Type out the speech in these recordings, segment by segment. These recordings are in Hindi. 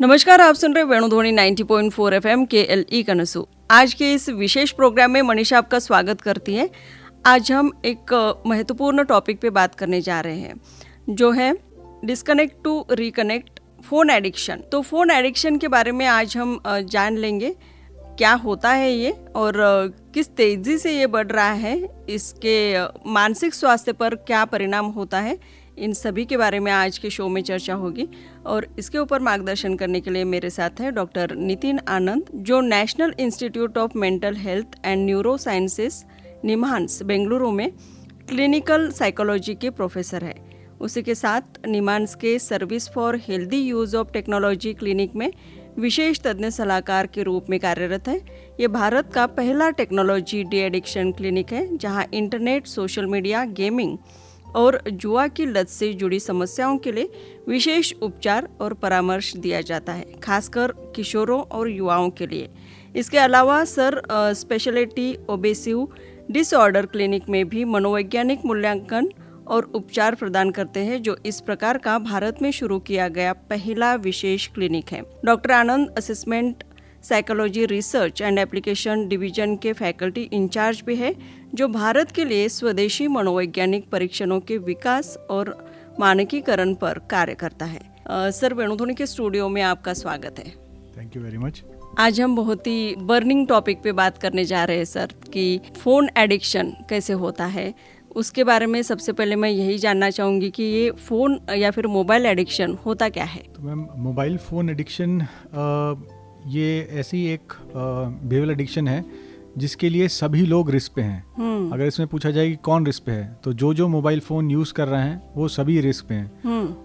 नमस्कार, आप सुन रहे वेणुध्वनि 90.4 FM KLE कनसू। आज के इस विशेष प्रोग्राम में मनीषा आपका स्वागत करती है। आज हम एक महत्वपूर्ण टॉपिक पे बात करने जा रहे हैं, जो है disconnect to reconnect, phone addiction. तो फ़ोन एडिक्शन के बारे में आज हम जान लेंगे क्या होता है ये और किस तेज़ी से ये बढ़ रहा है, इसके मानसिक स्वास्थ्य पर क्या परिणाम होता है, इन सभी के बारे में आज के शो में चर्चा होगी। और इसके ऊपर मार्गदर्शन करने के लिए मेरे साथ है डॉक्टर नितिन आनंद, जो national institute of mental health and neuro sciences निम्हांस Bengaluru में क्लिनिकल साइकोलॉजी के प्रोफेसर है। उसी के साथ निम्हांस के service for healthy use of technology clinic में विशेष तज्ञ सलाहकार के रूप में कार्यरत है। ये भारत का पहला टेक्नोलॉजी डी एडिक्शन क्लिनिक है, जहां इंटरनेट, सोशल मीडिया, गेमिंग और जुआ की लत से जुड़ी समस्याओं के लिए विशेष उपचार और परामर्श दिया जाता है, खासकर किशोरों और युवाओं के लिए। इसके अलावा सर स्पेशलिटी ओबेसिव डिसऑर्डर क्लिनिक में भी मनोवैज्ञानिक मूल्यांकन और उपचार प्रदान करते हैं, जो इस प्रकार का भारत में शुरू किया गया पहला विशेष क्लिनिक है। Doctor Anand assessment psychology research and application division के फैकल्टी इंचार्ज भी है, जो भारत के लिए स्वदेशी मनोवैज्ञानिक परीक्षणों के विकास और मानकीकरण पर कार्य करता है। सर, वेणुध्वनि के स्टूडियो में आपका स्वागत है। Thank you very much. आज हम बहुत ही बर्निंग टॉपिक पे बात करने जा रहे हैं सर, कि फ़ोन एडिक्शन कैसे होता है। उसके बारे में सबसे पहले मैं यही जानना चाहूँगी कि ये फ़ोन या फिर मोबाइल एडिक्शन होता क्या है। तो मैम, मोबाइल फ़ोन एडिक्शन ये ऐसी एक बिहेवियरल एडिक्शन है जिसके लिए सभी लोग रिस्क पे हैं। अगर इसमें पूछा जाए कि कौन रिस्क पे है, तो जो मोबाइल फ़ोन यूज़ कर रहे हैं वो सभी रिस्क पे हैं।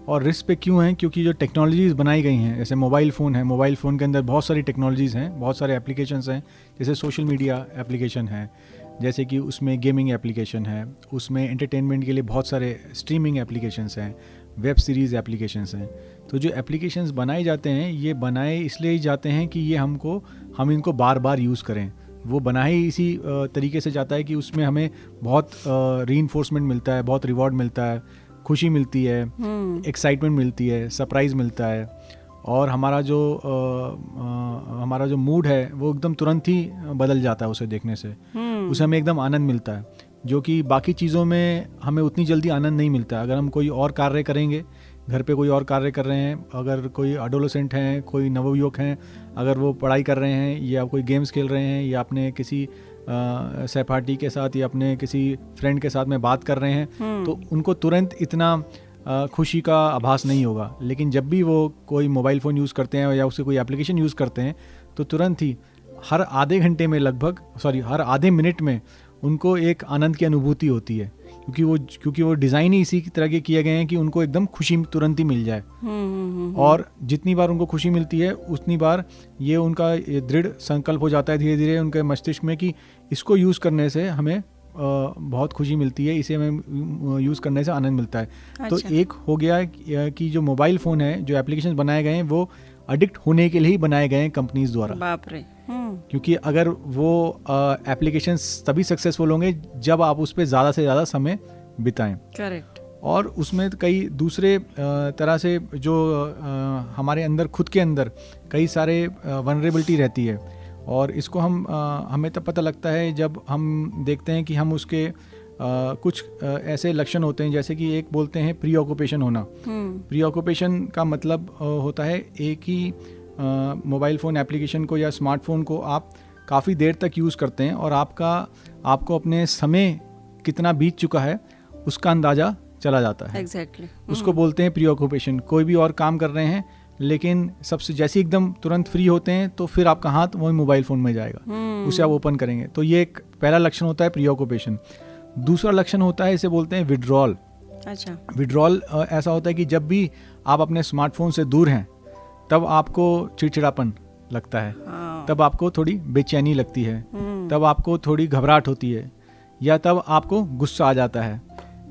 और रिस्क पे क्यों हैं? क्योंकि जो टेक्नोलॉजीज़ बनाई गई हैं, जैसे मोबाइल फ़ोन है, मोबाइल फ़ोन के अंदर बहुत सारी टेक्नोलॉजीज़ हैं, बहुत सारे एप्लीकेशंस हैं। जैसे सोशल मीडिया एप्लीकेशन है, जैसे कि उसमें गेमिंग एप्लीकेशन है, उसमें एंटरटेनमेंट के लिए बहुत सारे स्ट्रीमिंग एप्लीकेशंस हैं, वेब सीरीज़ एप्लीकेशंस हैं। तो जो एप्लीकेशंस बनाए जाते हैं, ये बनाए इसलिए ही जाते हैं कि ये हम इनको बार बार यूज़ करें। वो बनाए ही इसी तरीके से जाता है कि उसमें हमें बहुत रीइंफोर्समेंट मिलता है, बहुत रिवॉर्ड मिलता है, खुशी मिलती है, एक्साइटमेंट मिलती है, सरप्राइज़ मिलता है, और हमारा जो मूड है वो एकदम तुरंत ही बदल जाता है उसे देखने से। उसे हमें एकदम आनंद मिलता है, जो कि बाकी चीज़ों में हमें उतनी जल्दी आनंद नहीं मिलता। अगर हम कोई और कार्य करेंगे, घर पे कोई और कार्य कर रहे हैं, अगर कोई एडोलेसेंट हैं, कोई नवयुवक हैं, अगर वो पढ़ाई कर रहे हैं या कोई गेम्स खेल रहे हैं या अपने किसी सहपाठी के साथ या अपने किसी फ्रेंड के साथ में बात कर रहे हैं, तो उनको तुरंत इतना खुशी का आभास नहीं होगा। लेकिन जब भी वो कोई मोबाइल फ़ोन यूज़ करते हैं या उससे कोई एप्लीकेशन यूज़ करते हैं, तो तुरंत ही हर आधे मिनट में उनको एक आनंद की अनुभूति होती है, क्योंकि वो डिज़ाइन ही इसी तरह के किए गए हैं कि उनको एकदम खुशी तुरंत ही मिल जाए। और जितनी बार उनको खुशी मिलती है, उतनी बार ये उनका दृढ़ संकल्प हो जाता है धीरे धीरे उनके मस्तिष्क में कि इसको यूज़ करने से हमें बहुत खुशी मिलती है, इसे हमें यूज़ करने से आनंद मिलता है। अच्छा। तो एक हो गया कि जो मोबाइल फ़ोन है, जो एप्लीकेशन बनाए गए हैं, वो एडिक्ट होने के लिए ही बनाए गए हैं कंपनीज द्वारा। बाप रे। क्योंकि अगर वो एप्लीकेशंस तभी सक्सेसफुल होंगे जब आप उस पर ज़्यादा से ज़्यादा समय बिताएं। करेक्ट। और उसमें कई दूसरे तरह से जो हमारे अंदर, खुद के अंदर कई सारे वनरेबिलिटी रहती है, और इसको हमें तब पता लगता है जब हम देखते हैं कि हम उसके कुछ ऐसे लक्षण होते हैं, जैसे कि एक बोलते हैं प्री ऑक्यूपेशन होना। प्री ऑक्यूपेशन का मतलब होता है एक ही मोबाइल फ़ोन एप्लीकेशन को या स्मार्टफोन को आप काफ़ी देर तक यूज़ करते हैं, और आपको अपने समय कितना बीत चुका है उसका अंदाज़ा चला जाता है। Exactly. उसको बोलते हैं प्री ऑक्यूपेशन। कोई भी और काम कर रहे हैं, लेकिन सबसे जैसे एकदम तुरंत फ्री होते हैं, तो फिर आपका हाथ वही मोबाइल फ़ोन में जाएगा, उसे आप ओपन करेंगे। तो ये एक पहला लक्षण होता है, प्री ऑक्यूपेशन। दूसरा लक्षण होता है, इसे बोलते हैं विड्रॉल। अच्छा। विड्रॉल ऐसा होता है कि जब भी आप अपने स्मार्टफोन से दूर हैं, तब आपको चिड़चिड़ापन लगता है, तब आपको थोड़ी बेचैनी लगती है, तब आपको थोड़ी घबराहट होती है, या तब आपको गुस्सा आ जाता है।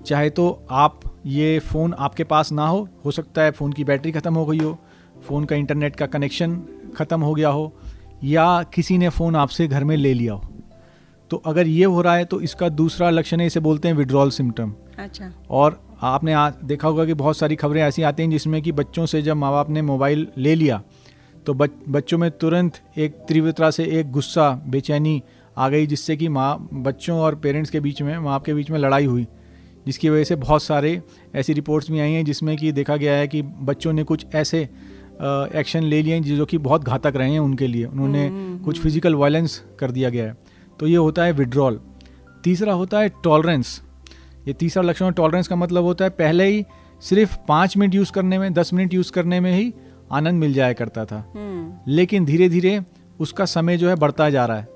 चाहे तो आप ये फ़ोन आपके पास ना हो सकता है फ़ोन की बैटरी ख़त्म हो गई हो, फ़ोन का इंटरनेट का कनेक्शन ख़त्म हो गया हो, या किसी ने फ़ोन आपसे घर में ले लिया हो। तो अगर ये हो रहा है तो इसका दूसरा लक्षण है, इसे बोलते हैं विड्रॉल सिम्टम। अच्छा। और आपने देखा होगा कि बहुत सारी खबरें ऐसी आती हैं जिसमें कि बच्चों से जब माँ बाप ने मोबाइल ले लिया तो बच्चों में तुरंत एक तीव्रता से एक गुस्सा, बेचैनी आ गई, जिससे कि बच्चों और पेरेंट्स के बीच में, माँ बाप के बीच में लड़ाई हुई, जिसकी वजह से बहुत सारे ऐसी रिपोर्ट्स भी आई हैं जिसमें कि देखा गया है कि बच्चों ने कुछ ऐसे एक्शन ले लिए हैं जो कि बहुत घातक रहे हैं उनके लिए। उन्होंने कुछ फिजिकल वायलेंस कर दिया गया है। तो ये होता है विड्रॉल। तीसरा होता है टॉलरेंस। ये तीसरा लक्षण टॉलरेंस का मतलब होता है पहले ही सिर्फ 5 मिनट यूज़ करने में, 10 मिनट यूज़ करने में ही आनंद मिल जाया करता था, लेकिन धीरे धीरे उसका समय जो है बढ़ता जा रहा है।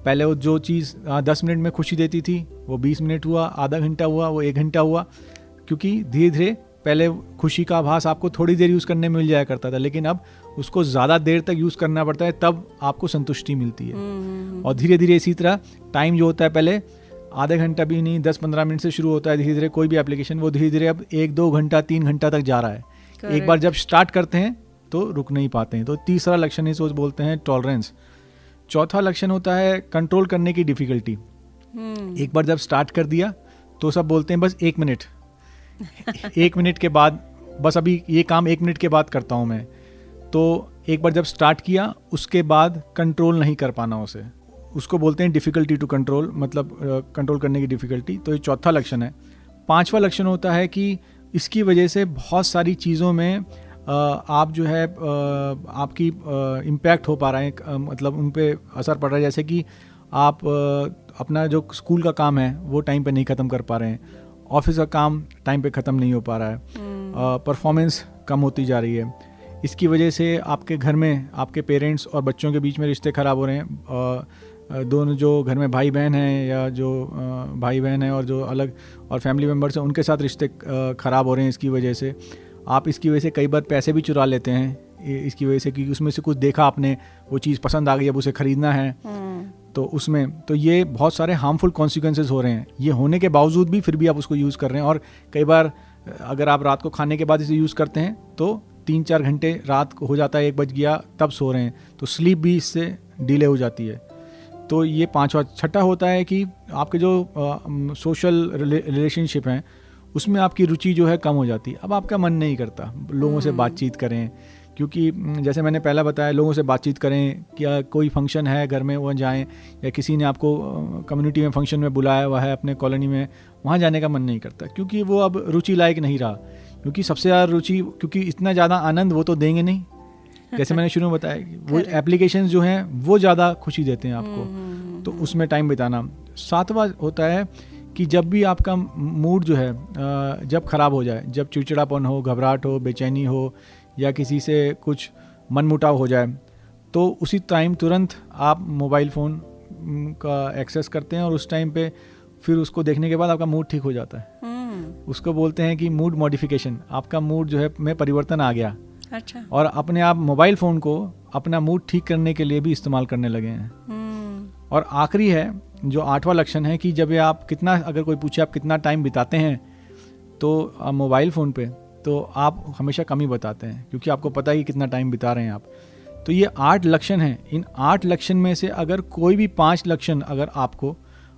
पहले वो जो चीज़ 10 मिनट में खुशी देती थी वो 20 मिनट हुआ, आधा घंटा हुआ, वो 1 घंटा हुआ, क्योंकि धीरे धीरे पहले खुशी का आभास आपको थोड़ी देर यूज़ करने में मिल जाया करता था, लेकिन अब उसको ज़्यादा देर तक यूज़ करना पड़ता है, तब आपको संतुष्टि मिलती है। और धीरे धीरे इसी तरह टाइम जो होता है पहले आधे घंटा भी नहीं, 10-15 मिनट से शुरू होता है, धीरे धीरे कोई भी एप्लीकेशन वो धीरे धीरे अब 1-2 घंटा 3 घंटा तक जा रहा है। एक बार जब स्टार्ट करते हैं तो रुक नहीं पाते हैं। तो तीसरा लक्षण इसे बोलते हैं टॉलरेंस। चौथा लक्षण होता है कंट्रोल करने की डिफ़िकल्टी। एक बार जब स्टार्ट कर दिया तो सब बोलते हैं बस 1 मिनट 1 मिनट के बाद, बस अभी ये काम 1 मिनट के बाद करता हूँ मैं। तो एक बार जब स्टार्ट किया उसके बाद कंट्रोल नहीं कर पाना उसको बोलते हैं डिफ़िकल्टी टू कंट्रोल, मतलब कंट्रोल करने की डिफ़िकल्टी। तो ये चौथा लक्षण है। पांचवा लक्षण होता है कि इसकी वजह से बहुत सारी चीज़ों में आप जो है आपकी इम्पैक्ट हो पा रहा है, मतलब उन पे असर पड़ रहा है। जैसे कि आप अपना जो स्कूल का काम है वो टाइम पे नहीं ख़त्म कर पा रहे हैं, ऑफिस का काम टाइम पे ख़त्म नहीं हो पा रहा है, परफॉर्मेंस कम होती जा रही है। इसकी वजह से आपके घर में आपके पेरेंट्स और बच्चों के बीच में रिश्ते ख़राब हो रहे हैं। दोनों जो घर में भाई बहन हैं या जो भाई बहन हैं और जो अलग और फैमिली मेम्बर्स हैं उनके साथ रिश्ते ख़राब हो रहे हैं इसकी वजह से। आप इसकी वजह से कई बार पैसे भी चुरा लेते हैं इसकी वजह से, कि उसमें से कुछ देखा आपने, वो चीज़ पसंद आ गई, अब उसे ख़रीदना है, तो उसमें तो ये बहुत सारे हार्मफुल कॉन्सिक्वेंसेस हो रहे हैं। ये होने के बावजूद भी फिर भी आप उसको यूज़ कर रहे हैं। और कई बार अगर आप रात को खाने के बाद इसे यूज़ करते हैं तो 3-4 घंटे रात को हो जाता है, 1 बज गया तब सो रहे हैं, तो स्लीप भी इससे डिले हो जाती है। तो ये पांचवा। छठा होता है कि आपके जो सोशल रिलेशनशिप हैं उसमें आपकी रुचि जो है कम हो जाती है। अब आपका मन नहीं करता लोगों से बातचीत करें, क्योंकि जैसे मैंने पहला बताया, लोगों से बातचीत करें, क्या कोई फंक्शन है घर में वहाँ जाएं, या किसी ने आपको कम्युनिटी में फंक्शन में बुलाया हुआ है अपने कॉलोनी में, वहाँ जाने का मन नहीं करता, क्योंकि वो अब रुचि लायक नहीं रहा। क्योंकि सबसे ज़्यादा रुचि, क्योंकि इतना ज़्यादा आनंद वो तो देंगे नहीं, जैसे मैंने शुरू में बताया, वो एप्लीकेशंस जो हैं वो ज़्यादा खुशी देते हैं आपको, तो उसमें टाइम बिताना। 7वां होता है कि जब भी आपका मूड जो है जब ख़राब हो जाए, जब चिड़चिड़ापन हो, घबराहट हो, बेचैनी हो, या किसी से कुछ मनमुटाव हो जाए, तो उसी टाइम तुरंत आप मोबाइल फ़ोन का एक्सेस करते हैं, और उस टाइम पे फिर उसको देखने के बाद आपका मूड ठीक हो जाता है। उसको बोलते हैं कि मूड मॉडिफिकेशन, आपका मूड जो है में परिवर्तन आ गया। अच्छा। और अपने आप मोबाइल फ़ोन को अपना मूड ठीक करने के लिए भी इस्तेमाल करने लगे हैं। और आखिरी है जो 8वां लक्षण है कि जब आप कितना, अगर कोई पूछे आप कितना टाइम बिताते हैं तो मोबाइल फ़ोन पे, तो आप हमेशा कम ही बताते हैं, क्योंकि आपको पता है कि कितना टाइम बिता रहे हैं आप। तो ये 8 लक्षण हैं। इन 8 लक्षण में से अगर कोई भी 5 लक्षण अगर आपको,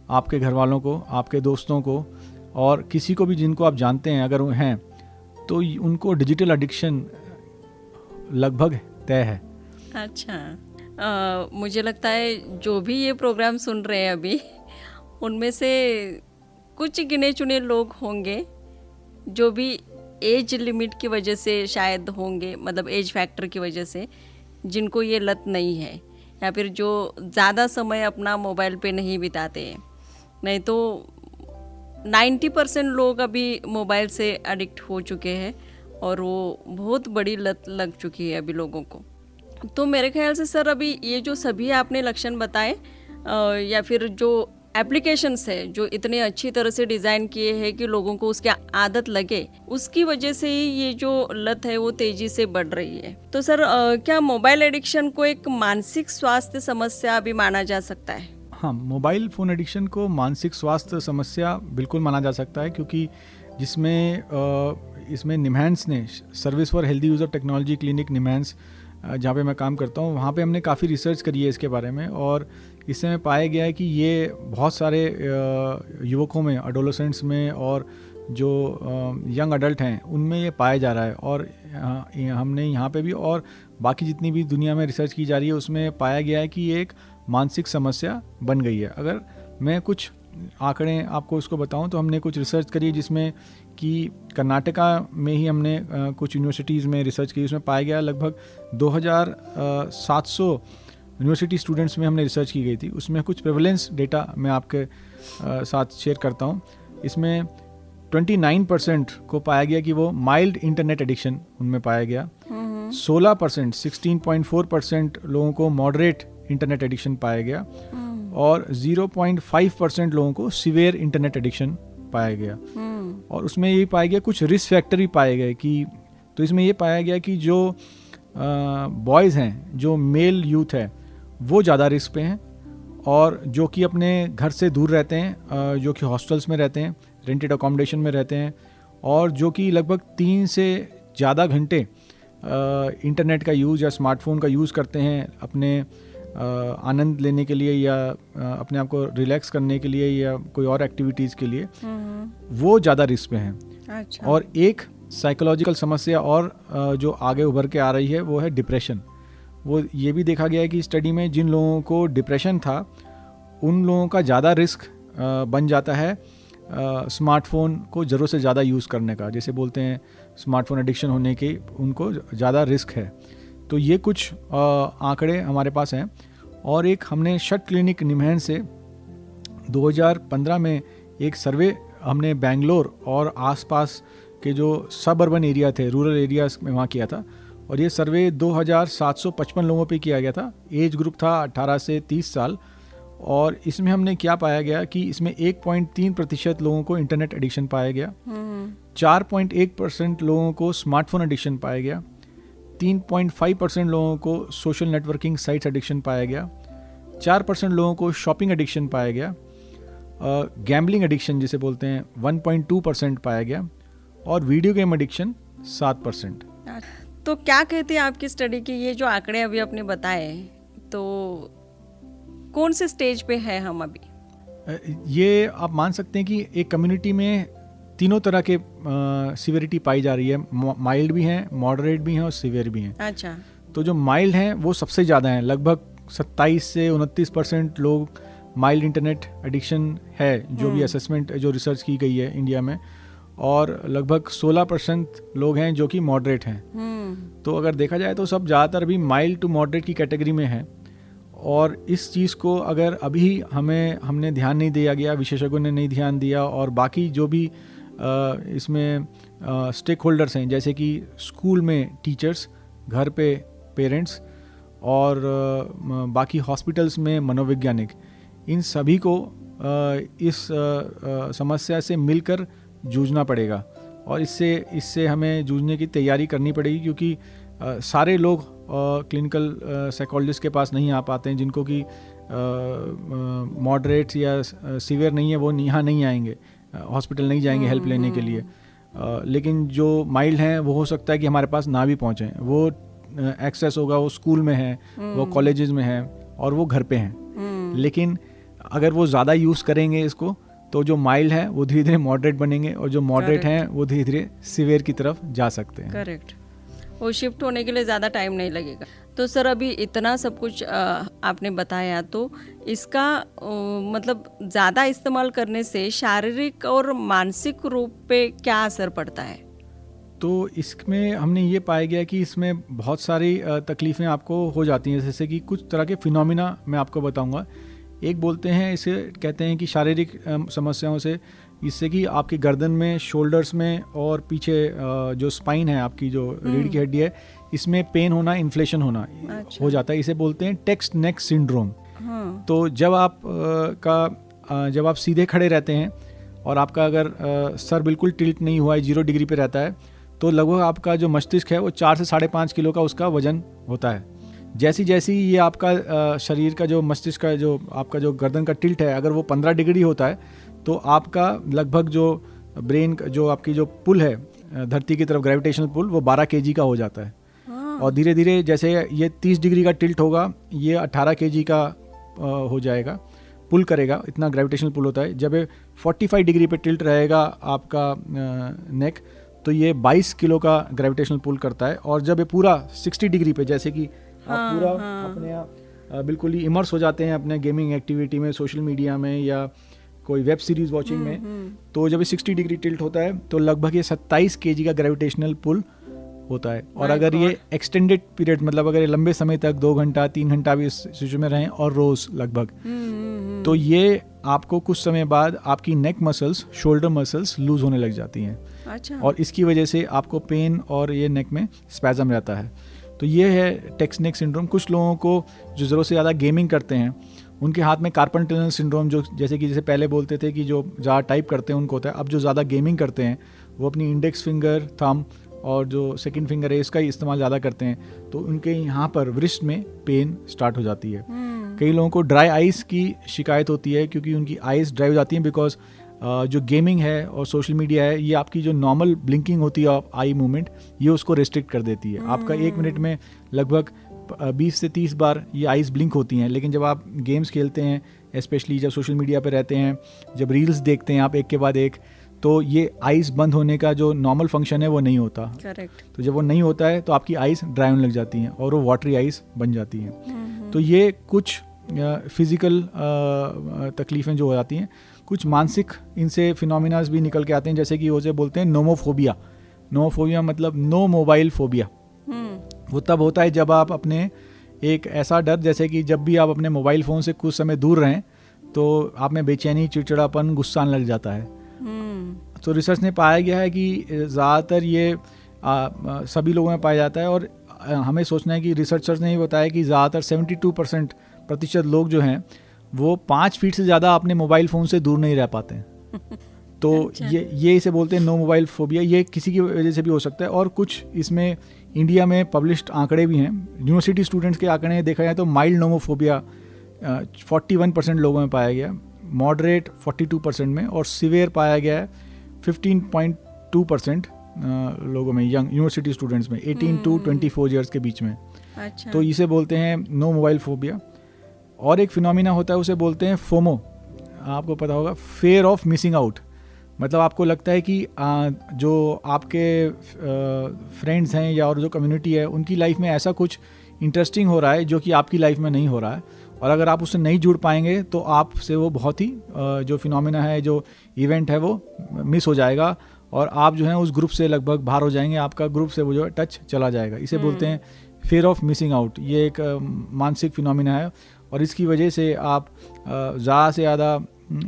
आपके घर वालों को, आपके दोस्तों को और किसी को भी जिनको आप जानते हैं अगर हैं, तो उनको डिजिटल एडिक्शन लगभग तय है। अच्छा। मुझे लगता है जो भी ये प्रोग्राम सुन रहे हैं अभी, उनमें से कुछ गिने चुने लोग होंगे जो भी एज लिमिट की वजह से शायद होंगे, मतलब एज फैक्टर की वजह से, जिनको ये लत नहीं है, या फिर जो ज़्यादा समय अपना मोबाइल पे नहीं बिताते हैं। नहीं तो 90% लोग अभी मोबाइल से एडिक्ट हो चुके हैं, और वो बहुत बड़ी लत लग चुकी है अभी लोगों को। तो मेरे ख्याल से सर, अभी ये जो सभी आपने लक्षण बताए, या फिर जो एप्लीकेशंस है जो इतने अच्छी तरह से डिज़ाइन किए हैं कि लोगों को उसकी आदत लगे, उसकी वजह से ही ये जो लत है वो तेज़ी से बढ़ रही है। तो सर, क्या मोबाइल एडिक्शन को एक मानसिक स्वास्थ्य समस्या भी माना जा सकता है? हाँ, मोबाइल फ़ोन एडिक्शन को मानसिक स्वास्थ्य समस्या बिल्कुल माना जा सकता है, क्योंकि इसमें निम्हांस ने, service for healthy user technology clinic निम्हांस, जहाँ पे मैं काम करता हूँ, वहाँ पे हमने काफ़ी रिसर्च करी है इसके बारे में, और इसमें पाया गया है कि ये बहुत सारे युवकों में, एडोलेसेंट्स में और जो यंग अडल्ट हैं उनमें ये पाया जा रहा है। और हमने यहाँ पे भी और बाकी जितनी भी दुनिया में रिसर्च की जा रही है उसमें पाया गया है कि ये एक मानसिक समस्या बन गई है। अगर मैं कुछ आंकड़े आपको उसको बताऊं तो हमने कुछ रिसर्च करी जिसमें कि कर्नाटका में ही हमने कुछ यूनिवर्सिटीज़ में रिसर्च की, उसमें पाया गया लगभग 2700 यूनिवर्सिटी स्टूडेंट्स में हमने रिसर्च की गई थी। उसमें कुछ प्रेवलेंस डेटा मैं आपके साथ शेयर करता हूँ। इसमें 29% को पाया गया कि वो माइल्ड इंटरनेट एडिक्शन उनमें पाया गया। 16% 16.4% लोगों को मॉडरेट इंटरनेट एडिक्शन पाया गया और 0.5% लोगों को सीवियर इंटरनेट एडिक्शन पाया गया। और उसमें ये पाया गया कुछ रिस्क फैक्टर भी पाए गए कि, तो इसमें ये पाया गया कि जो बॉयज़ हैं, जो मेल यूथ है वो ज़्यादा रिस्क पे हैं, और जो कि अपने घर से दूर रहते हैं, जो कि हॉस्टल्स में रहते हैं, रेंटेड अकोमोडेशन में रहते हैं, और जो कि लगभग 3 से ज़्यादा घंटे इंटरनेट का यूज़ या स्मार्टफोन का यूज़ करते हैं अपने आनंद लेने के लिए या अपने आप को रिलैक्स करने के लिए या कोई और एक्टिविटीज़ के लिए, वो ज़्यादा रिस्क पे हैं। अच्छा। और एक साइकोलॉजिकल समस्या और जो आगे उभर के आ रही है वो है डिप्रेशन। वो ये भी देखा गया है कि स्टडी में जिन लोगों को डिप्रेशन था उन लोगों का ज़्यादा रिस्क बन जाता है स्मार्टफोन को ज़रूरत से ज़्यादा यूज़ करने का। जैसे बोलते हैं स्मार्टफोन एडिक्शन होने की उनको ज़्यादा रिस्क है। तो ये कुछ आंकड़े हमारे पास हैं। और एक हमने शट क्लिनिक निमहन से 2015 में एक सर्वे हमने बेंगलोर और आसपास के जो सब अर्बन एरिया थे, रूरल एरियाज में वहाँ किया था। और ये सर्वे 2755 लोगों पे किया गया था। एज ग्रुप था 18 से 30 साल। और इसमें हमने क्या पाया गया कि इसमें 1.3% लोगों को इंटरनेट एडिक्शन पाया गया, 4.1% लोगों को स्मार्टफोन एडिक्शन पाया गया, 3.5% लोगों को सोशल नेटवर्किंग साइट्स एडिक्शन पाया गया, 4% लोगों को शॉपिंग एडिक्शन पाया गया, गैम्बलिंग एडिक्शन जिसे बोलते हैं 1.2% पाया गया, और वीडियो गेम एडिक्शन 7%। तो क्या कहते हैं आपकी स्टडी के ये जो आंकड़े अभी आपने बताए, तो कौन से स्टेज पे है हम अभी? ये आप मान सकते हैं कि एक कम्युनिटी में तीनों तरह के सीवियरिटी पाई जा रही है। माइल्ड भी हैं, मॉडरेट भी हैं और सीवियर भी हैं। अच्छा। तो जो माइल्ड हैं वो सबसे ज़्यादा हैं, लगभग 27 से 29% लोग माइल्ड इंटरनेट एडिक्शन है, जो भी असेसमेंट जो रिसर्च की गई है इंडिया में, और लगभग 16% लोग हैं जो कि मॉडरेट हैं। तो अगर देखा जाए तो सब ज़्यादातर भी माइल्ड टू मॉडरेट की कैटेगरी में है। और इस चीज़ को अगर अभी हमने ध्यान नहीं दिया गया, विशेषज्ञों ने नहीं ध्यान दिया, और बाकी जो भी इसमें स्टेक होल्डर्स हैं जैसे कि स्कूल में टीचर्स, घर पे पेरेंट्स, और बाकी हॉस्पिटल्स में मनोवैज्ञानिक, इन सभी को इस समस्या से मिलकर जूझना पड़ेगा। और इससे हमें जूझने की तैयारी करनी पड़ेगी, क्योंकि सारे लोग क्लिनिकल साइकोलॉजिस्ट के पास नहीं आ पाते हैं। जिनको कि मॉडरेट या सीवियर नहीं है वो यहाँ नहीं आएंगे, हॉस्पिटल नहीं जाएंगे हेल्प लेने के लिए। लेकिन जो माइल्ड हैं वो हो सकता है कि हमारे पास ना भी पहुँचें। वो एक्सेस होगा, वो स्कूल में है, वो कॉलेजेस में है, और वो घर पे हैं। लेकिन अगर वो ज़्यादा यूज़ करेंगे इसको, तो जो माइल्ड है वो धीरे धीरे मॉडरेट बनेंगे, और जो मॉडरेट हैं वो धीरे धीरे सीवियर की तरफ जा सकते हैं। करेक्ट। वो शिफ्ट होने के लिए ज़्यादा टाइम नहीं लगेगा। तो सर अभी इतना सब कुछ आपने बताया, तो इसका मतलब ज़्यादा इस्तेमाल करने से शारीरिक और मानसिक रूप पे क्या असर पड़ता है? तो इसमें हमने ये पाया गया कि इसमें बहुत सारी तकलीफ़ें आपको हो जाती हैं। जैसे कि कुछ तरह के फिनोमिना मैं आपको बताऊंगा। एक बोलते हैं, इसे कहते हैं कि शारीरिक समस्याओं से, इससे कि आपकी गर्दन में, शोल्डर्स में और पीछे जो स्पाइन है, आपकी जो रीढ़ की हड्डी है, इसमें पेन होना, इन्फ्लेशन होना हो जाता है। इसे बोलते हैं टेक्स्ट नेक सिंड्रोम। तो जब आप सीधे खड़े रहते हैं और आपका अगर सर बिल्कुल टिल्ट नहीं हुआ है, 0 डिग्री पे रहता है, तो लगभग आपका जो मस्तिष्क है वो 4 से 5.5 किलो का उसका वजन होता है। जैसी ये आपका शरीर का जो मस्तिष्क का जो आपका जो गर्दन का टिल्ट है, अगर वो 15 डिग्री होता है, तो आपका लगभग जो ब्रेन जो आपकी जो पुल है धरती की तरफ, ग्रेविटेशनल पुल, वो 12 kg का हो जाता है। और धीरे धीरे जैसे ये 30 डिग्री का टिल्ट होगा, ये 18 kg का हो जाएगा, पुल करेगा, इतना ग्रेविटेशनल पुल होता है। जब 45 डिग्री पे टिल्ट रहेगा आपका नेक, तो ये 22 किलो का ग्रेविटेशनल पुल करता है। और जब ये पूरा 60 डिग्री पे, जैसे कि आप पूरा अपने आप बिल्कुल ही इमर्स हो जाते हैं अपने गेमिंग एक्टिविटी में, सोशल मीडिया में या कोई वेब सीरीज वॉचिंग में, तो जब ये 60 डिग्री टिल्ट होता है तो लगभग ये 27 केजी का ग्रेविटेशनल पुल होता है। और अगर ये एक्सटेंडेड पीरियड, मतलब अगर ये लंबे समय तक 2 घंटा 3 घंटा भी इस सिचुएशन में रहें और रोज लगभग, तो ये आपको कुछ समय बाद आपकी नेक मसल्स, शोल्डर मसल्स लूज होने लग जाती हैं। अच्छा। और इसकी वजह से आपको पेन और ये नेक में स्पैज़म रहता है। तो ये है टेक्स्ट नेक सिंड्रोम। कुछ लोगों को जो ज़रूरत से ज़्यादा गेमिंग करते हैं उनके हाथ में कार्पल टनल सिंड्रोम, जो जैसे पहले बोलते थे कि जो ज़्यादा टाइप करते हैं उनको होता है। अब जो ज़्यादा गेमिंग करते हैं वो अपनी इंडेक्स फिंगर, थंब और जो सेकंड फिंगर है इसका ही इस्तेमाल ज़्यादा करते हैं, तो उनके यहाँ पर वृष्ट में पेन स्टार्ट हो जाती है। कई लोगों को ड्राई आइज़ की शिकायत होती है क्योंकि उनकी आइज़ ड्राई हो जाती हैं, बिकॉज जो गेमिंग है और सोशल मीडिया है ये आपकी जो नॉर्मल ब्लिंकिंग होती है आई मूवमेंट, ये उसको रिस्ट्रिक्ट कर देती है। आपका 1 मिनट में लगभग 20 से 30 बार ये आइज़ ब्लिंक होती हैं। लेकिन जब आप गेम्स खेलते हैं, स्पेशली जब सोशल मीडिया पे रहते हैं, जब रील्स देखते हैं आप एक के बाद एक, तो ये आइज़ बंद होने का जो नॉर्मल फंक्शन है वो नहीं होता। करेक्ट। तो जब वो नहीं होता है तो आपकी आइज़ ड्राई होने लग जाती हैं और वो वाटरी आइज़ बन जाती हैं। तो ये कुछ फिज़िकल तकलीफ़ें जो हो जाती हैं। कुछ मानसिक इनसे फिनोमिनाज भी निकल के आते हैं, जैसे कि उसे बोलते हैं नोमोफोबिया। नोमोफोबिया मतलब नो मोबाइल फोबिया। वो तब होता है जब आप अपने एक ऐसा डर, जैसे कि जब भी आप अपने मोबाइल फ़ोन से कुछ समय दूर रहें तो आप में बेचैनी, चिड़चिड़ापन, गुस्सा आने लग जाता है। तो रिसर्च ने पाया गया है कि ज़्यादातर ये सभी लोगों में पाया जाता है। और हमें सोचना है कि रिसर्चर्स ने ये बताया कि ज़्यादातर 72% लोग जो हैं वो 5 फीट से ज़्यादा अपने मोबाइल फ़ोन से दूर नहीं रह पाते हैं। तो अच्छा। ये इसे बोलते हैं नो मोबाइल फोबिया। ये किसी की वजह से भी हो सकता है। और कुछ इसमें इंडिया में पब्लिश्ड आंकड़े भी हैं, यूनिवर्सिटी स्टूडेंट्स के आंकड़े देखा जाए तो माइल्ड नोमोफोबिया 41% लोगों में पाया गया, मॉडरेट 42% में, और सिवियर पाया गया है 15.2% लोगों में, यंग यूनिवर्सिटी स्टूडेंट्स में 18 to 24 ईयर्स के बीच में। अच्छा। तो इसे बोलते हैं नो मोबाइल फोबिया। और एक फिनोमिना होता है, उसे बोलते हैं फोमो। आपको पता होगा, फेयर ऑफ मिसिंग आउट। मतलब आपको लगता है कि जो आपके फ्रेंड्स हैं या और जो कम्युनिटी है उनकी लाइफ में ऐसा कुछ इंटरेस्टिंग हो रहा है जो कि आपकी लाइफ में नहीं हो रहा है, और अगर आप उससे नहीं जुड़ पाएंगे तो आपसे वो बहुत ही जो फिनोमिना है, जो इवेंट है, वो मिस हो जाएगा और आप जो है उस ग्रुप से लगभग बाहर हो जाएंगे। आपका ग्रुप से वो जो है टच चला जाएगा। इसे बोलते हैं फेयर ऑफ मिसिंग आउट। ये एक मानसिक फिनोमिना है और इसकी वजह से आप ज़्यादा से ज़्यादा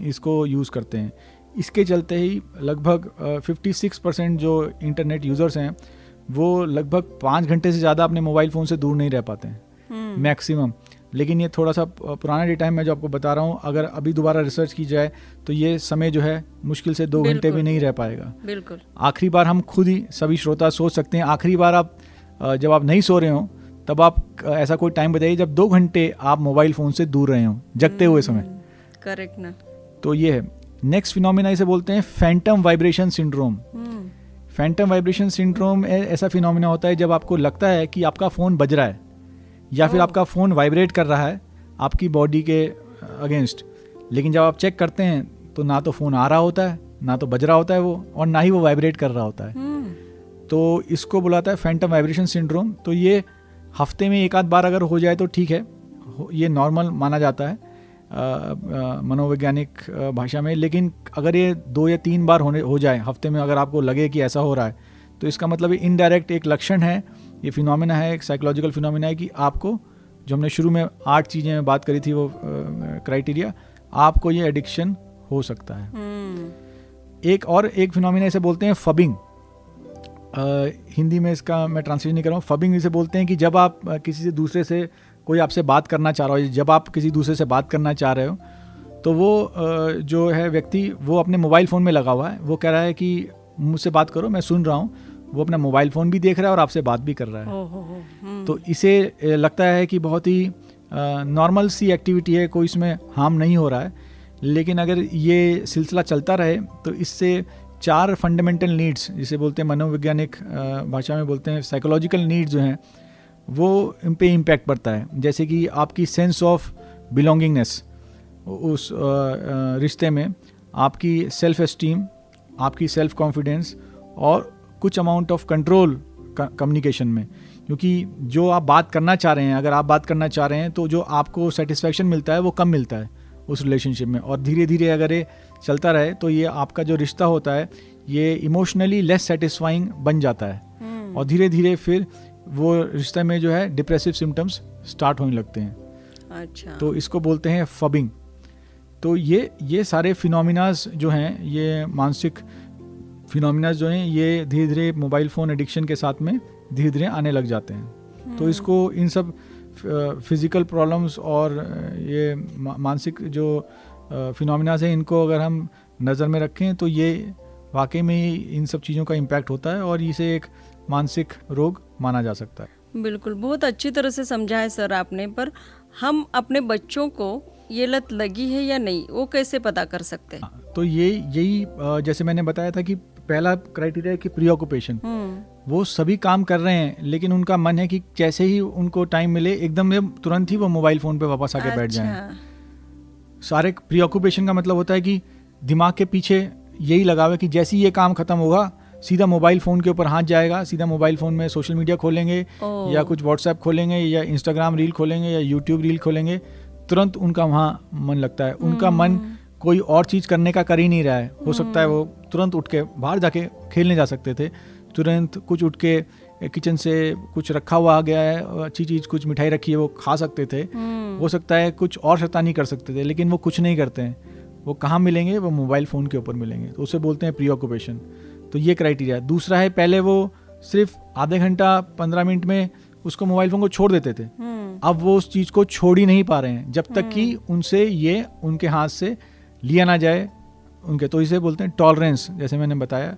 इसको यूज़ करते हैं। इसके चलते ही लगभग 56% जो इंटरनेट यूज़र्स हैं वो लगभग 5 घंटे से ज़्यादा अपने मोबाइल फ़ोन से दूर नहीं रह पाते हैं मैक्सिमम। लेकिन ये थोड़ा सा पुराना डेटा है, मैं जो आपको बता रहा हूँ, अगर अभी दोबारा रिसर्च की जाए तो ये समय जो है मुश्किल से 2 घंटे भी नहीं रह पाएगा। बिल्कुल। आखिरी बार हम खुद ही सभी श्रोता सोच सकते हैं, आखिरी बार आप जब आप नहीं सो रहे हो तब आप ऐसा कोई टाइम बताइए जब 2 घंटे आप मोबाइल फ़ोन से दूर रहे हो जगते हुए समय। करेक्ट ना। तो ये है नेक्स्ट फिनोमिना, इसे बोलते हैं Phantom vibration syndrome. Phantom vibration syndrome ऐसा फिनोमिना होता है जब आपको लगता है कि आपका फ़ोन बज रहा है या फिर आपका फ़ोन वाइब्रेट कर रहा है आपकी बॉडी के अगेंस्ट, लेकिन जब आप चेक करते हैं तो ना तो फ़ोन आ रहा होता है, ना तो बज रहा होता है वो, और ना ही वो वाइब्रेट कर रहा होता है। तो इसको बुलाता है फैंटम वाइब्रेशन सिंड्रोम। तो ये हफ्ते में 1 आध बार अगर हो जाए तो ठीक है, ये नॉर्मल माना जाता है मनोवैज्ञानिक भाषा में। लेकिन अगर ये 2 या 3 बार हो जाए हफ्ते में, अगर आपको लगे कि ऐसा हो रहा है, तो इसका मतलब इनडायरेक्ट एक लक्षण है, ये फिनोमिना है, एक साइकोलॉजिकल फिनोमिना है कि आपको, जो हमने शुरू में 8 चीज़ें में बात करी थी वो क्राइटेरिया, आपको ये एडिक्शन हो सकता है। एक फिनोमिना इसे बोलते हैं फबिंग। हिंदी में इसका मैं ट्रांसलेट नहीं कर रहा हूँ। फबिंग इसे बोलते हैं कि जब आप किसी से दूसरे से कोई आपसे बात करना चाह रहा हो, जब आप किसी दूसरे से बात करना चाह रहे हो तो वो जो है व्यक्ति वो अपने मोबाइल फ़ोन में लगा हुआ है, वो कह रहा है कि मुझसे बात करो, मैं सुन रहा हूँ, वो अपना मोबाइल फ़ोन भी देख रहा है और आपसे बात भी कर रहा है। तो इसे लगता है कि बहुत ही नॉर्मल सी एक्टिविटी है, कोई इसमें हार्म नहीं हो रहा है। लेकिन अगर ये सिलसिला चलता रहे तो इससे 4 फंडामेंटल नीड्स, जिसे बोलते हैं मनोवैज्ञानिक भाषा में बोलते हैं साइकोलॉजिकल नीड्स, जो हैं वो इन पे इम्पैक्ट पड़ता है। जैसे कि आपकी सेंस ऑफ बिलोंगिंगनेस उस रिश्ते में, आपकी सेल्फ एस्टीम, आपकी सेल्फ कॉन्फिडेंस और कुछ अमाउंट ऑफ कंट्रोल कम्युनिकेशन में। क्योंकि जो आप बात करना चाह रहे हैं, अगर आप बात करना चाह रहे हैं तो जो आपको सेटिस्फैक्शन मिलता है वो कम मिलता है उस रिलेशनशिप में, और धीरे धीरे अगर ये चलता रहे तो ये आपका जो रिश्ता होता है ये इमोशनली लेस सेटिस्फाइंग बन जाता है, और धीरे धीरे फिर वो रिश्ते में जो है डिप्रेसिव सिम्टम्स स्टार्ट होने लगते हैं। अच्छा। तो इसको बोलते हैं फबिंग। तो ये सारे फिनोमिनाज जो हैं, ये मानसिक फिनोमिनाज जो हैं, ये धीरे धीरे मोबाइल फ़ोन एडिक्शन के साथ में धीरे धीरे आने लग जाते हैं। तो इसको इन सब फिज़िकल प्रॉब्लम्स और ये मानसिक जो फिनोमिनाज हैं, इनको अगर हम नज़र में रखें तो ये वाकई में ही इन सब चीज़ों का इम्पैक्ट होता है और इसे एक मानसिक रोग माना जा सकता है। बिल्कुल, बहुत अच्छी तरह से समझा है सर आपने। पर हम अपने बच्चों को ये लत लगी है या नहीं, वो कैसे पता कर सकते हैं? तो यही जैसे मैंने बताया था कि पहला क्राइटेरिया है कि प्री ऑक्यूपेशन। वो सभी काम कर रहे हैं लेकिन उनका मन है कि जैसे ही उनको टाइम मिले एकदम तुरंत ही वो मोबाइल फ़ोन पे वापस आके बैठ जाएं। सारे प्री ऑक्यूपेशन का मतलब होता है कि दिमाग के पीछे यही लगाव है कि जैसे ही ये काम खत्म होगा सीधा मोबाइल फ़ोन के ऊपर हाथ जाएगा, सीधा मोबाइल फ़ोन में सोशल मीडिया खोलेंगे या कुछ व्हाट्सएप खोलेंगे या इंस्टाग्राम रील खोलेंगे या यूट्यूब रील खोलेंगे, तुरंत उनका वहाँ मन लगता है। उनका मन कोई और चीज़ करने का कर ही नहीं रहा है। हो सकता है वो तुरंत उठ के बाहर जाके खेलने जा सकते थे, तुरंत कुछ उठ के किचन से कुछ रखा हुआ आ गया है, अच्छी चीज़ कुछ मिठाई रखी है वो खा सकते थे। हो सकता है कुछ और शैतानी कर सकते थे, लेकिन वो कुछ नहीं करते हैं। वो कहाँ मिलेंगे? वो मोबाइल फ़ोन के ऊपर मिलेंगे। तो उसे बोलते हैं प्री ऑक्यूपेशन। तो ये क्राइटेरिया। दूसरा है, पहले वो सिर्फ आधे घंटा 15 मिनट में उसको मोबाइल फ़ोन को छोड़ देते थे, अब वो उस चीज़ को छोड़ ही नहीं पा रहे हैं जब तक कि उनसे ये उनके हाथ से लिया ना जाए उनके। तो इसे बोलते हैं टॉलरेंस, जैसे मैंने बताया।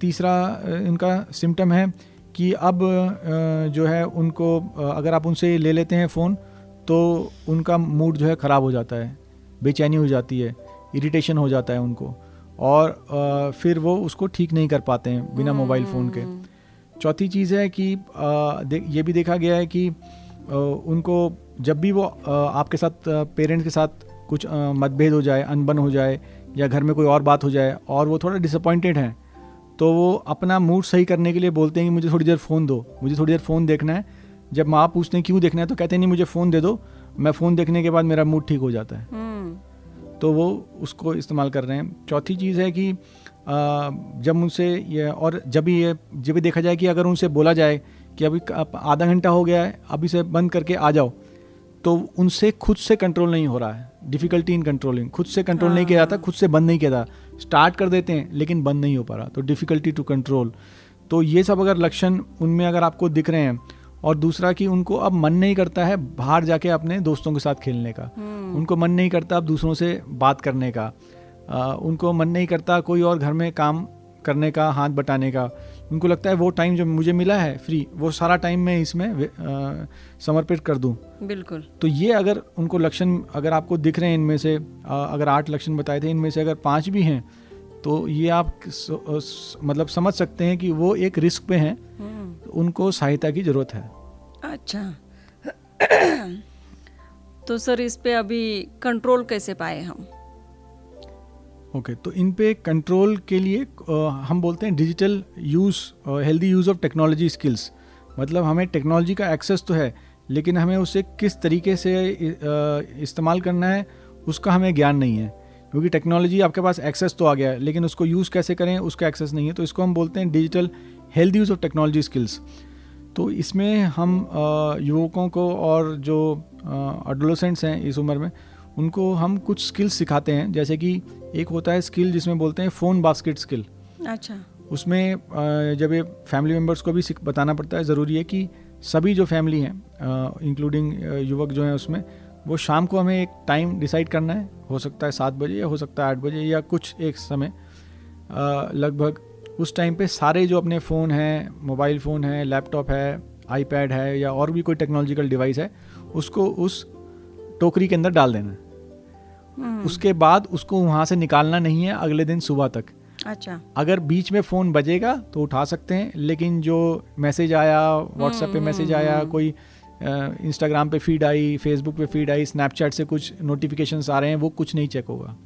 तीसरा इनका सिम्टम है कि अब जो है उनको अगर आप उनसे ले लेते हैं फ़ोन तो उनका मूड जो है ख़राब हो जाता है, बेचैनी हो जाती है, इरिटेशन हो जाता है उनको, और फिर वो उसको ठीक नहीं कर पाते हैं बिना मोबाइल फ़ोन के। चौथी चीज़ है कि ये भी देखा गया है कि उनको जब भी वो आपके साथ पेरेंट्स के साथ कुछ मतभेद हो जाए, अनबन हो जाए या घर में कोई और बात हो जाए और वो थोड़ा डिसअपॉइंटेड हैं, तो वो अपना मूड सही करने के लिए बोलते हैं कि मुझे थोड़ी देर फ़ोन दो, मुझे थोड़ी देर फ़ोन देखना है। जब माँ पूछते हैं क्यों देखना है तो कहते हैं नहीं मुझे फ़ोन दे दो, मैं फ़ोन देखने के बाद मेरा मूड ठीक हो जाता है। तो वो उसको इस्तेमाल कर रहे हैं। चौथी चीज़ है कि जब उनसे ये, और जब भी देखा जाए कि अगर उनसे बोला जाए कि अभी आधा घंटा हो गया है, अभी से बंद करके आ जाओ, तो उनसे खुद से कंट्रोल नहीं हो रहा है। डिफ़िकल्टी इन कंट्रोलिंग, खुद से कंट्रोल नहीं किया जाता, खुद से बंद नहीं किया जाता। स्टार्ट कर देते हैं लेकिन बंद नहीं हो पा रहा, तो डिफ़िकल्टी टू कंट्रोल। तो ये सब अगर लक्षण उनमें अगर आपको दिख रहे हैं, और दूसरा कि उनको अब मन नहीं करता है बाहर जाके अपने दोस्तों के साथ खेलने का, उनको मन नहीं करता अब दूसरों से बात करने का, उनको मन नहीं करता कोई और घर में काम करने का, हाथ बटाने का। उनको लगता है वो टाइम जो मुझे मिला है फ्री, वो सारा टाइम मैं इसमें समर्पित कर दूं। बिल्कुल। तो ये अगर उनको लक्षण अगर आपको दिख रहे हैं, इनमें से अगर 8 लक्षण बताए थे, इनमें से अगर 5 भी हैं तो ये आप मतलब समझ सकते हैं कि वो एक रिस्क पे हैं, उनको सहायता की ज़रूरत है। अच्छा तो सर इस पे अभी कंट्रोल कैसे पाए हम? ओके, तो इन पे कंट्रोल के लिए हम बोलते हैं digital use, healthy use of technology skills. मतलब हमें टेक्नोलॉजी का एक्सेस तो है, लेकिन हमें उसे किस तरीके से इस्तेमाल करना है उसका हमें ज्ञान नहीं है। क्योंकि टेक्नोलॉजी आपके पास एक्सेस तो आ गया है, लेकिन उसको यूज़ कैसे करें उसका एक्सेस नहीं है। तो इसको हम बोलते हैं digital healthy use of technology skills. तो इसमें हम युवकों को और जो एडोलेसेंट्स हैं इस उम्र में, उनको हम कुछ स्किल्स सिखाते हैं। जैसे कि एक होता है स्किल जिसमें बोलते हैं फ़ोन बास्केट स्किल। अच्छा। उसमें जब ये फैमिली मेम्बर्स को भी बताना पड़ता है, ज़रूरी है कि सभी जो फैमिली हैं इंक्लूडिंग युवक जो हैं उसमें, वो शाम को हमें एक टाइम डिसाइड करना है। हो सकता है 7 बजे या हो सकता है 8 बजे या कुछ एक समय लगभग उस टाइम पे सारे जो अपने फ़ोन हैं, मोबाइल फ़ोन है, लैपटॉप है, आईपैड है या और भी कोई टेक्नोलॉजिकल डिवाइस है, उसको उस टोकरी के अंदर डाल देना है। उसके बाद उसको वहाँ से निकालना नहीं है अगले दिन सुबह तक। अच्छा। अगर बीच में फ़ोन बजेगा तो उठा सकते हैं, लेकिन जो मैसेज आया, व्हाट्सएप पे मैसेज आया, कोई इंस्टाग्राम पे फीड आई, फेसबुक पे फीड आई, स्नैपचैट से कुछ नोटिफिकेशंस आ रहे हैं, वो कुछ नहीं चेक होगा।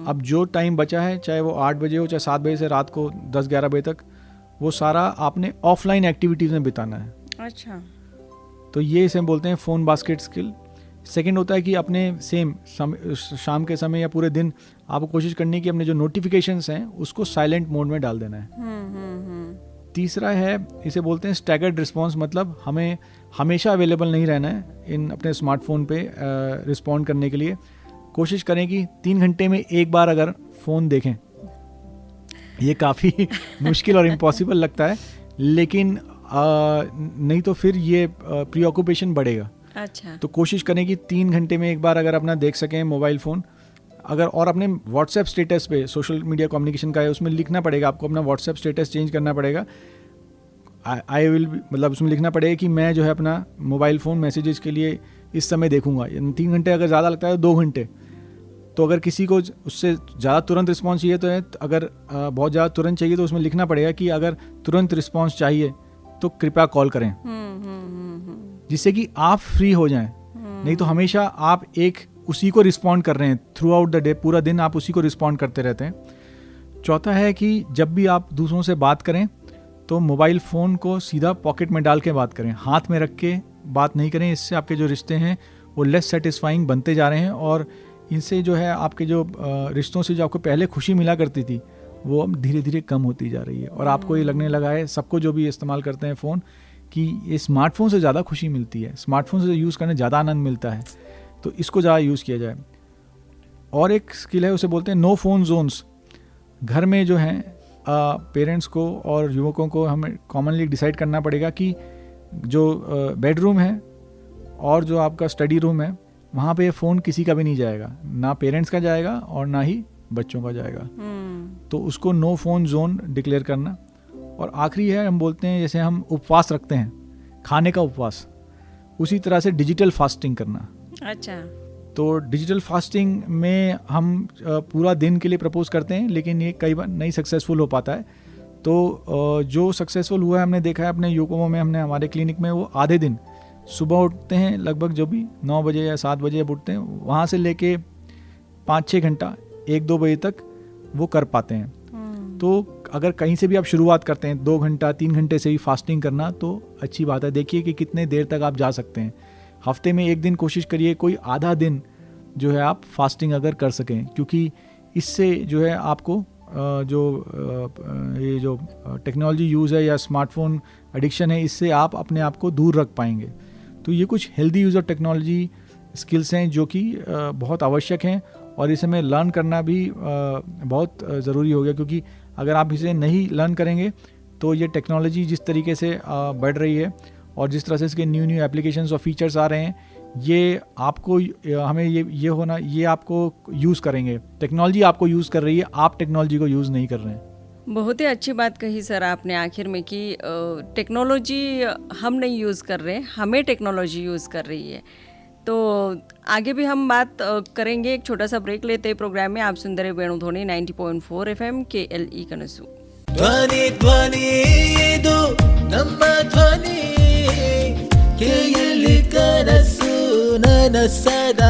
अब जो टाइम बचा है, चाहे वो 8 बजे हो, चाहे 7 बजे से रात को 10-11 बजे तक, वो सारा आपने ऑफलाइन एक्टिविटीज़ में बिताना है। अच्छा। तो ये इसे हम बोलते हैं फ़ोन बास्केट स्किल। सेकंड होता है कि अपने शाम के समय या पूरे दिन आपको कोशिश करनी है कि अपने जो नोटिफिकेशंस हैं उसको साइलेंट मोड में डाल देना है। तीसरा है, इसे बोलते हैं स्टैगर्ड रिस्पॉन्स, मतलब हमें हमेशा अवेलेबल नहीं रहना है इन अपने स्मार्टफोन पे रिस्पॉन्ड करने के लिए। कोशिश करें कि 3 घंटे में एक बार अगर फ़ोन देखें। ये काफ़ी मुश्किल और इम्पॉसिबल लगता है, लेकिन नहीं तो फिर ये प्रीऑक्यूपेशन बढ़ेगा। अच्छा। तो कोशिश करें कि 3 घंटे में एक बार अगर अपना देख सकें मोबाइल फ़ोन। अगर और अपने व्हाट्सएप स्टेटस पे, सोशल मीडिया कम्युनिकेशन का है, उसमें लिखना पड़ेगा आपको, अपना व्हाट्सएप स्टेटस चेंज करना पड़ेगा। आई विल, मतलब उसमें लिखना पड़ेगा कि मैं जो है अपना मोबाइल फ़ोन मैसेजेस के लिए इस समय देखूंगा। 3 घंटे अगर ज़्यादा लगता है 2 घंटे। तो अगर किसी को उससे ज़्यादा तुरंत रिस्पॉन्स चाहिए तो है, अगर बहुत ज़्यादा तुरंत चाहिए तो उसमें लिखना पड़ेगा कि अगर तुरंत रिस्पॉन्स चाहिए तो कृपया कॉल करें, जिससे कि आप फ्री हो जाएं। नहीं तो हमेशा आप उसी को रिस्पॉन्ड कर रहे हैं थ्रू आउट द डे, पूरा दिन आप उसी को रिस्पॉन्ड करते रहते हैं। चौथा है कि जब भी आप दूसरों से बात करें तो मोबाइल फ़ोन को सीधा पॉकेट में डाल के बात करें, हाथ में रख के बात नहीं करें। इससे आपके जो रिश्ते हैं वो लेस सेटिस्फाइंग बनते जा रहे हैं, और इनसे जो है आपके जो रिश्तों से जो आपको पहले खुशी मिला करती थी वो अब धीरे धीरे कम होती जा रही है। और आपको ये लगने लगा है, सबको जो भी इस्तेमाल करते हैं फ़ोन, कि ये स्मार्टफोन से ज़्यादा खुशी मिलती है, स्मार्टफोन से यूज़ करने ज़्यादा आनंद मिलता है, तो इसको ज़्यादा यूज़ किया जाए। और एक स्किल है, उसे बोलते हैं नो फ़ोन जोन्स। घर में जो है पेरेंट्स को और युवकों को हमें कॉमनली डिसाइड करना पड़ेगा कि जो बेडरूम है और जो आपका स्टडी रूम है, वहाँ पे फ़ोन किसी का भी नहीं जाएगा, ना पेरेंट्स का जाएगा और ना ही बच्चों का जाएगा। तो उसको नो फ़ोन जोन डिक्लेयर करना। और आखिरी है, हम बोलते हैं जैसे हम उपवास रखते हैं, खाने का उपवास, उसी तरह से डिजिटल फास्टिंग करना। अच्छा। तो डिजिटल फास्टिंग में हम पूरा दिन के लिए प्रपोज करते हैं, लेकिन ये कई बार नहीं सक्सेसफुल हो पाता है। तो जो सक्सेसफुल हुआ है, हमने देखा है अपने युवकों में, हमने हमारे क्लिनिक में, वो आधे दिन सुबह उठते हैं लगभग जो भी 9 बजे या 7 बजे जब उठते हैं, वहाँ से लेके 5-6 घंटा 1-2 बजे तक वो कर पाते हैं। तो अगर कहीं से भी आप शुरुआत करते हैं 2 घंटा 3 घंटे से ही फास्टिंग करना, तो अच्छी बात है। देखिए कि कितने देर तक आप जा सकते हैं। हफ्ते में 1 दिन कोशिश करिए, कोई आधा दिन जो है आप फास्टिंग अगर कर सकें, क्योंकि इससे जो है आपको ये जो टेक्नोलॉजी यूज़ है या स्मार्टफोन एडिक्शन है, इससे आप अपने आप को दूर रख पाएंगे। तो ये कुछ healthy use of technology skills हैं जो कि बहुत आवश्यक हैं, और इसे में लर्न करना भी बहुत ज़रूरी हो गया, क्योंकि अगर आप इसे नहीं लर्न करेंगे तो ये टेक्नोलॉजी जिस तरीके से बढ़ रही है और जिस तरह से इसके न्यू एप्लीकेशंस और फीचर्स आ रहे हैं, ये आपको हमें ये होना, ये आपको यूज़ करेंगे, टेक्नोलॉजी आपको यूज़ कर रही है, आप टेक्नोलॉजी को यूज़ नहीं कर रहे हैं। बहुत ही अच्छी बात कही सर आपने आखिर में कि टेक्नोलॉजी हम नहीं यूज़ कर रहे हैं, हमें टेक्नोलॉजी यूज़ कर रही है। तो आगे भी हम बात करेंगे, एक छोटा सा ब्रेक लेते हैं प्रोग्राम में। आप सुन रहे वेणुध्वनि 90.4 FM KLE कनसु। ಧ್ವನಿ ಧ್ವನಿ ಇದು ನಮ್ಮ ಧ್ವನಿ KLE ಕನಸು ನನಸದ